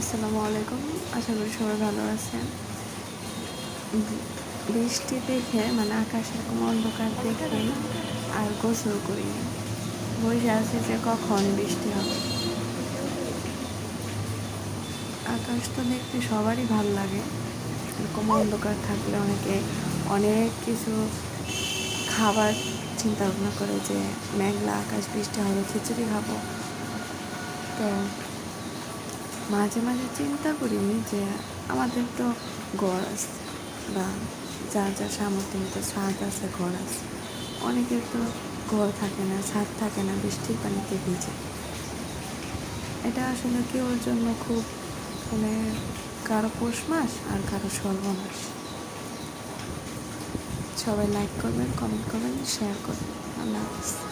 আসসালামু আলাইকুম। আশা করি সবাই ভালো আছেন। বৃষ্টি দেখে আকাশ এরকম অন্ধকার দেখে আর গোসল করিনি। বসে আছি যে কখন বৃষ্টি হবে। আকাশ তো দেখতে সবারই ভালো লাগে। এরকম অন্ধকার থাকলে অনেক কিছু খাবার চিন্তা ভাবনা করে যে মেঘলা আকাশ, বৃষ্টি হবে, খিচুড়ি খাবো। তো মাঝে মাঝে চিন্তা করি যে আমাদের তো ঘর আছে বা যার যার সামর্থ্য মতো ছাদ আছে, ঘর আছে। অনেকের তো ঘর থাকে না, ছাদ থাকে না, বৃষ্টির পানিতে ভিজে। এটা আসলে কেউর জন্য খুব কারো পৌষ মাস আর কারো সর্বনাশ। সবাই লাইক করবেন, কমেন্ট করবেন, শেয়ার করবেন। আল্লাহ হাফিজ।